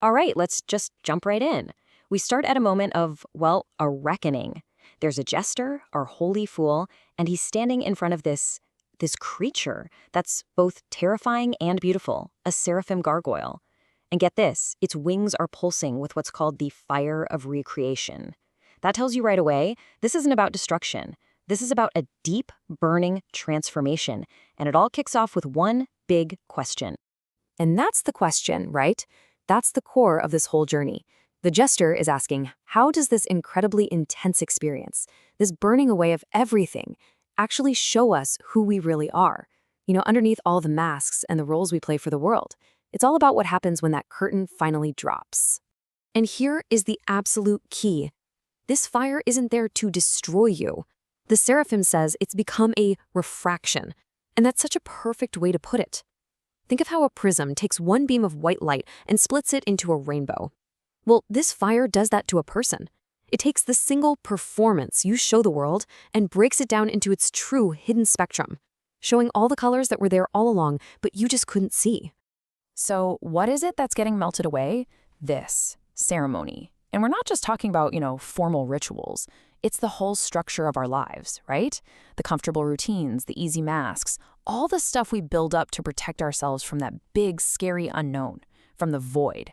All right, let's just jump right in. We start at a moment of, well, a reckoning. There's a jester, our holy fool, and he's standing in front of this creature that's both terrifying and beautiful, a seraphim gargoyle. And get this, its wings are pulsing with what's called the fire of recreation. That tells you right away, this isn't about destruction. This is about a deep, burning transformation, and it all kicks off with one big question. And that's the question, right? That's the core of this whole journey. The jester is asking, how does this incredibly intense experience, this burning away of everything, actually show us who we really are? Underneath all the masks and the roles we play for the world. It's all about what happens when that curtain finally drops. And here is the absolute key. This fire isn't there to destroy you. The Seraphim says it's become a refraction, and that's such a perfect way to put it. Think of how a prism takes one beam of white light and splits it into a rainbow. Well, this fire does that to a person. It takes the single performance you show the world and breaks it down into its true hidden spectrum, showing all the colors that were there all along, but you just couldn't see. So what is it that's getting melted away? This ceremony. And we're not just talking about, formal rituals. It's the whole structure of our lives, right? The comfortable routines, the easy masks, all the stuff we build up to protect ourselves from that big, scary unknown, from the void.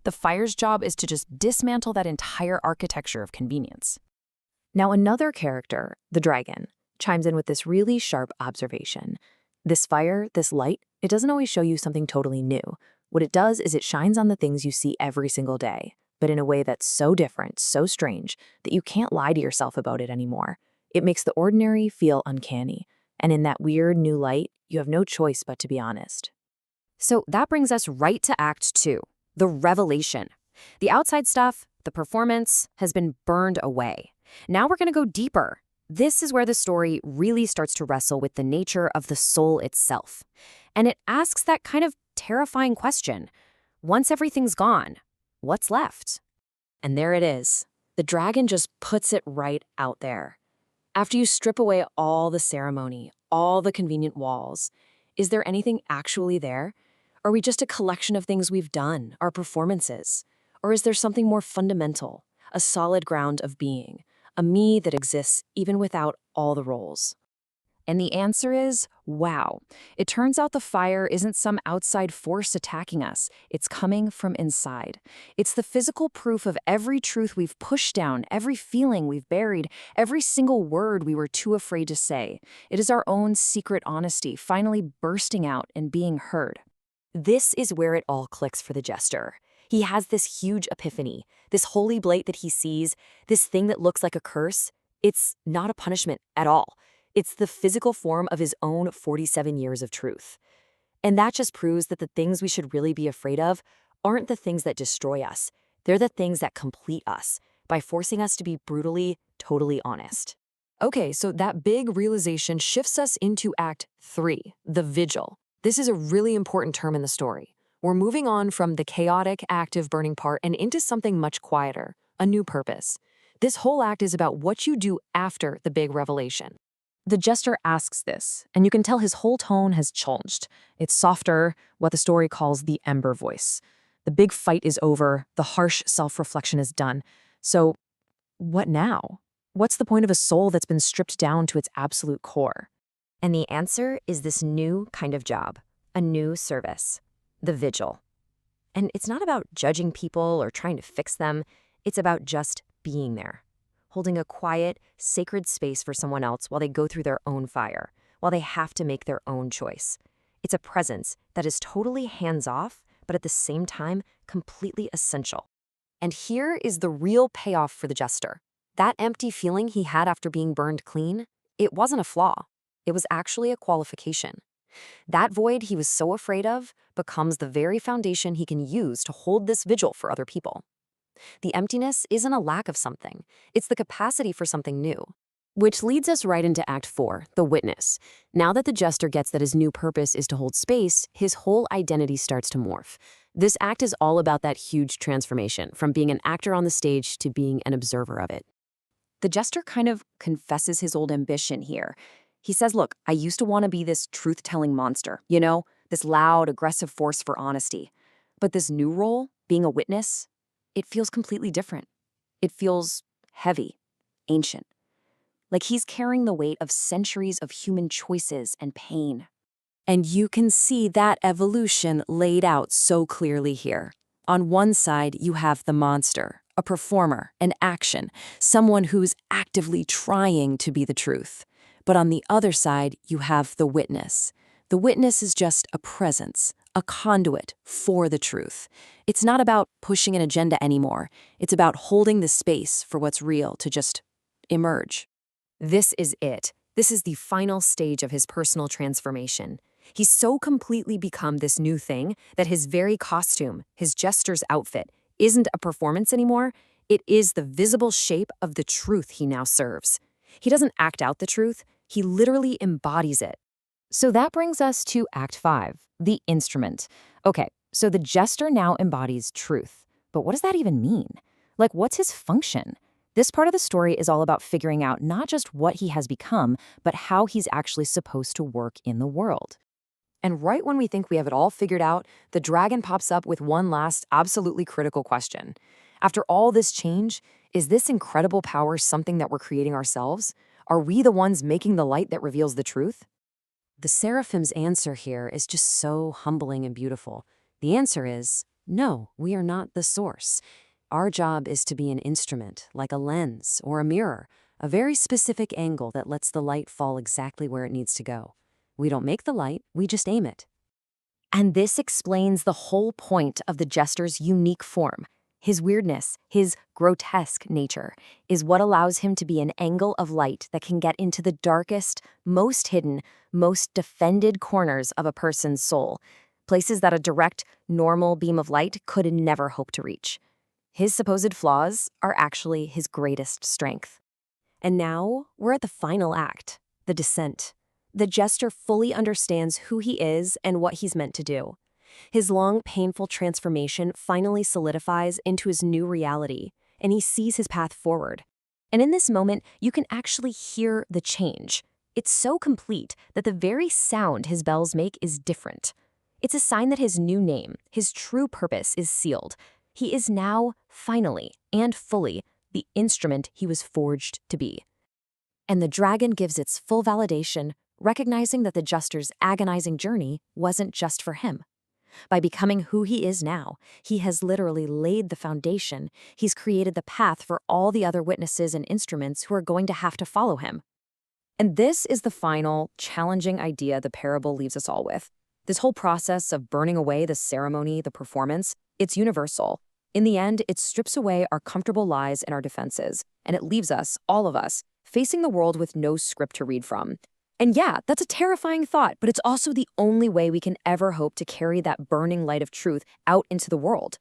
The fire's job is to just dismantle that entire architecture of convenience. Now another character, the dragon, chimes in with this really sharp observation. This fire, this light, it doesn't always show you something totally new. What it does is it shines on the things you see every single day, but in a way that's so different, so strange, that you can't lie to yourself about it anymore. It makes the ordinary feel uncanny, and in that weird new light, you have no choice but to be honest. So that brings us right to Act 2, the revelation. The outside stuff, the performance, has been burned away. Now we're going to go deeper. This is where the story really starts to wrestle with the nature of the soul itself. And it asks that kind of terrifying question. Once everything's gone, what's left? And there it is. The dragon just puts it right out there. After you strip away all the ceremony, all the convenient walls, is there anything actually there? Are we just a collection of things we've done, our performances? Or is there something more fundamental, a solid ground of being, a me that exists even without all the roles? And the answer is, wow. It turns out the fire isn't some outside force attacking us. It's coming from inside. It's the physical proof of every truth we've pushed down, every feeling we've buried, every single word we were too afraid to say. It is our own secret honesty finally bursting out and being heard. This is where it all clicks for the jester. He has this huge epiphany, this holy blight that he sees, this thing that looks like a curse. It's not a punishment at all. It's the physical form of his own 47 years of truth. And that just proves that the things we should really be afraid of aren't the things that destroy us. They're the things that complete us by forcing us to be brutally, totally honest. Okay, so that big realization shifts us into Act 3, the vigil. This is a really important term in the story. We're moving on from the chaotic, active burning part and into something much quieter, a new purpose. This whole act is about what you do after the big revelation. The jester asks this, and you can tell his whole tone has changed. It's softer, what the story calls the ember voice. The big fight is over, the harsh self-reflection is done. So, what now? What's the point of a soul that's been stripped down to its absolute core? And the answer is this new kind of job, a new service, the vigil. And it's not about judging people or trying to fix them. It's about just being there, holding a quiet, sacred space for someone else while they go through their own fire, while they have to make their own choice. It's a presence that is totally hands-off, but at the same time, completely essential. And here is the real payoff for the jester. That empty feeling he had after being burned clean, it wasn't a flaw. It was actually a qualification. That void he was so afraid of becomes the very foundation he can use to hold this vigil for other people. The emptiness isn't a lack of something. It's the capacity for something new. Which leads us right into Act 4, the witness. Now that the jester gets that his new purpose is to hold space, his whole identity starts to morph. This act is all about that huge transformation, from being an actor on the stage to being an observer of it. The jester kind of confesses his old ambition here. He says, look, I used to want to be this truth-telling monster, this loud, aggressive force for honesty. But this new role, being a witness, it feels completely different. It feels heavy, ancient, like he's carrying the weight of centuries of human choices and pain. And you can see that evolution laid out so clearly here. On one side, you have the monster, a performer, an action, someone who's actively trying to be the truth. But on the other side, you have the witness. The witness is just a presence, a conduit for the truth. It's not about pushing an agenda anymore. It's about holding the space for what's real to just emerge. This is it. This is the final stage of his personal transformation. He's so completely become this new thing that his very costume, his jester's outfit, isn't a performance anymore. It is the visible shape of the truth he now serves. He doesn't act out the truth, he literally embodies it. So that brings us to Act 5, the instrument. Okay, so the jester now embodies truth. But what does that even mean? Like, what's his function? This part of the story is all about figuring out not just what he has become, but how he's actually supposed to work in the world. And right when we think we have it all figured out, the dragon pops up with one last, absolutely critical question. After all this change, is this incredible power something that we're creating ourselves? Are we the ones making the light that reveals the truth? The seraphim's answer here is just so humbling and beautiful. The answer is, no, we are not the source. Our job is to be an instrument, like a lens or a mirror, a very specific angle that lets the light fall exactly where it needs to go. We don't make the light, we just aim it. And this explains the whole point of the jester's unique form. His weirdness, his grotesque nature, is what allows him to be an angle of light that can get into the darkest, most hidden, most defended corners of a person's soul, places that a direct, normal beam of light could never hope to reach. His supposed flaws are actually his greatest strength. And now we're at the final act, the descent. The jester fully understands who he is and what he's meant to do. His long, painful transformation finally solidifies into his new reality, and he sees his path forward. And in this moment, you can actually hear the change. It's so complete that the very sound his bells make is different. It's a sign that his new name, his true purpose, is sealed. He is now, finally and fully, the instrument he was forged to be. And the dragon gives its full validation, recognizing that the jester's agonizing journey wasn't just for him. By becoming who he is now, he has literally laid the foundation. He's created the path for all the other witnesses and instruments who are going to have to follow him. And this is the final, challenging idea the parable leaves us all with. This whole process of burning away the ceremony, the performance, it's universal. In the end, it strips away our comfortable lies and our defenses, and it leaves us, all of us, facing the world with no script to read from. And yeah, that's a terrifying thought, but it's also the only way we can ever hope to carry that burning light of truth out into the world.